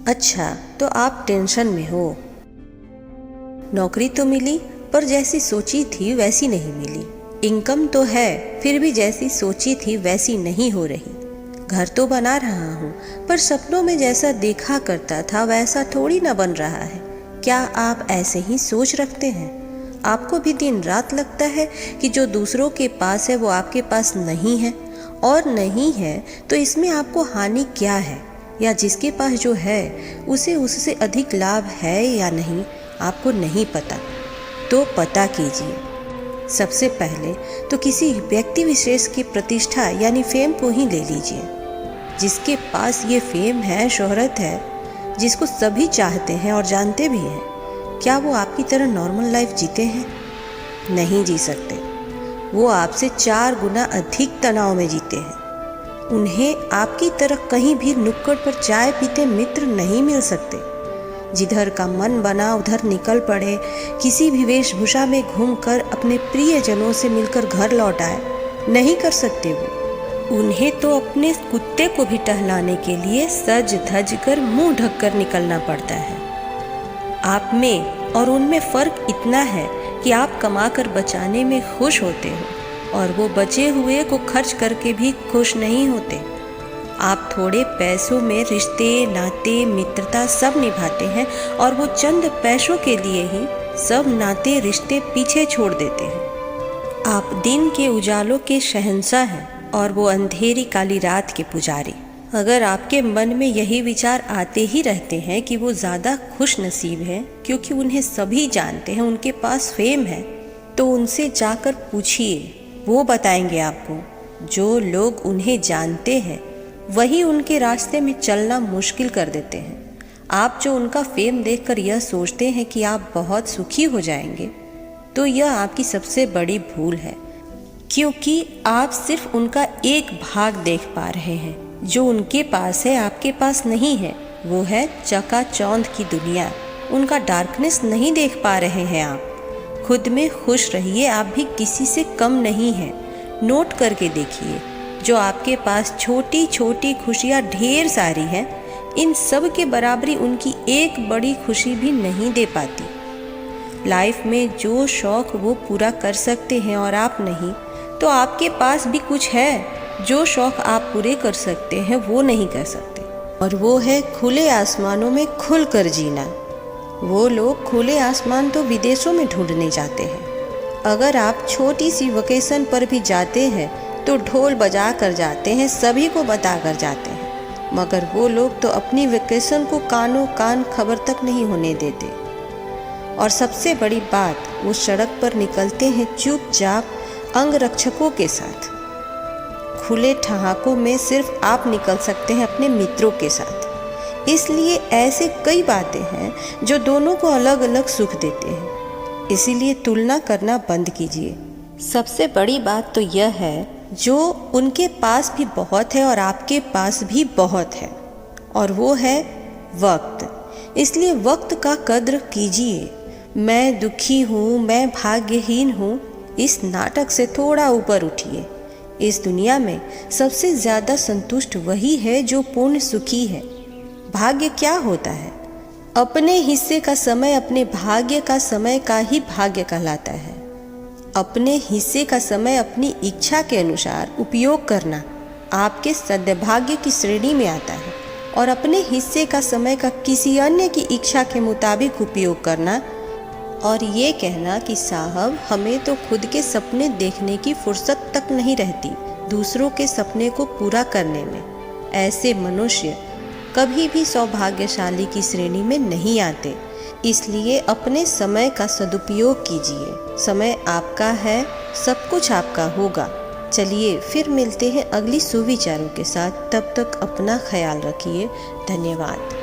अच्छा, तो आप टेंशन में हो। नौकरी तो मिली पर जैसी सोची थी वैसी नहीं मिली। इनकम तो है फिर भी जैसी सोची थी वैसी नहीं हो रही। घर तो बना रहा हूँ पर सपनों में जैसा देखा करता था वैसा थोड़ी ना बन रहा है। क्या आप ऐसे ही सोच रखते हैं? आपको भी दिन रात लगता है कि जो दूसरों के पास है वो आपके पास नहीं है, और नहीं है तो इसमें आपको हानि क्या है? या जिसके पास जो है उसे उससे अधिक लाभ है या नहीं आपको नहीं पता, तो पता कीजिए। सबसे पहले तो किसी व्यक्ति विशेष की प्रतिष्ठा यानी फेम को ही ले लीजिए। जिसके पास ये फेम है, शोहरत है, जिसको सभी चाहते हैं और जानते भी हैं, क्या वो आपकी तरह नॉर्मल लाइफ जीते हैं? नहीं जी सकते। वो आपसे 4 गुना अधिक तनाव में जीते हैं। उन्हें आपकी तरह कहीं भी नुक्कड़ पर चाय पीते मित्र नहीं मिल सकते। जिधर का मन बना उधर निकल पड़े, किसी भी वेशभूषा में घूमकर अपने प्रियजनों से मिलकर घर लौट आए, नहीं कर सकते वो। उन्हें तो अपने कुत्ते को भी टहलाने के लिए सज धज कर मुंह ढककर निकलना पड़ता है। आप में और उनमें फर्क इतना है कि आप कमाकर बचाने में खुश होते हो और वो बचे हुए को खर्च करके भी खुश नहीं होते। आप थोड़े पैसों में रिश्ते नाते मित्रता सब निभाते हैं और वो चंद पैसों के लिए ही सब नाते रिश्ते पीछे छोड़ देते हैं। आप दिन के उजालों के शहंशाह हैं और वो अंधेरी काली रात के पुजारी। अगर आपके मन में यही विचार आते ही रहते हैं कि वो ज़्यादा खुश नसीब हैं क्योंकि उन्हें सभी जानते हैं, उनके पास फेम है, तो उनसे जाकर पूछिए, वो बताएंगे आपको। जो लोग उन्हें जानते हैं वही उनके रास्ते में चलना मुश्किल कर देते हैं। आप जो उनका फेम देखकर यह सोचते हैं कि आप बहुत सुखी हो जाएंगे, तो यह आपकी सबसे बड़ी भूल है, क्योंकि आप सिर्फ उनका एक भाग देख पा रहे हैं। जो उनके पास है आपके पास नहीं है, वो है चकाचौंध की दुनिया। उनका डार्कनेस नहीं देख पा रहे हैं आप। खुद में खुश रहिए, आप भी किसी से कम नहीं हैं। नोट करके देखिए, जो आपके पास छोटी छोटी खुशियाँ ढेर सारी हैं, इन सब के बराबरी उनकी एक बड़ी खुशी भी नहीं दे पाती। लाइफ में जो शौक़ वो पूरा कर सकते हैं और आप नहीं, तो आपके पास भी कुछ है जो शौक़ आप पूरे कर सकते हैं वो नहीं कर सकते, और वो है खुले आसमानों में खुल कर जीना। वो लोग खुले आसमान तो विदेशों में ढूंढने जाते हैं। अगर आप छोटी सी वेकेशन पर भी जाते हैं तो ढोल बजा कर जाते हैं, सभी को बता कर जाते हैं, मगर वो लोग तो अपनी वेकेशन को कानों कान खबर तक नहीं होने देते। और सबसे बड़ी बात, वो सड़क पर निकलते हैं चुपचाप अंगरक्षकों के साथ। खुले ठहाकों में सिर्फ आप निकल सकते हैं अपने मित्रों के साथ। इसलिए ऐसे कई बातें हैं जो दोनों को अलग अलग सुख देते हैं। इसीलिए तुलना करना बंद कीजिए। सबसे बड़ी बात तो यह है, जो उनके पास भी बहुत है और आपके पास भी बहुत है, और वो है वक्त। इसलिए वक्त का कद्र कीजिए। मैं दुखी हूँ, मैं भाग्यहीन हूँ, इस नाटक से थोड़ा ऊपर उठिए। इस दुनिया में सबसे ज़्यादा संतुष्ट वही है जो पूर्ण सुखी है। भाग्य क्या होता है? अपने हिस्से का समय अपने भाग्य का समय का ही भाग्य कहलाता है। अपने हिस्से का समय अपनी इच्छा के अनुसार उपयोग करना आपके सद्भाग्य की श्रेणी में आता है, और अपने हिस्से का समय का किसी अन्य की इच्छा के मुताबिक उपयोग करना और ये कहना कि साहब हमें तो खुद के सपने देखने की फुर्सत तक नहीं रहती दूसरों के सपने को पूरा करने में, ऐसे मनुष्य कभी भी सौभाग्यशाली की श्रेणी में नहीं आते। इसलिए अपने समय का सदुपयोग कीजिए। समय आपका है, सब कुछ आपका होगा। चलिए फिर मिलते हैं अगली सुविचारों के साथ। तब तक अपना ख्याल रखिए। धन्यवाद।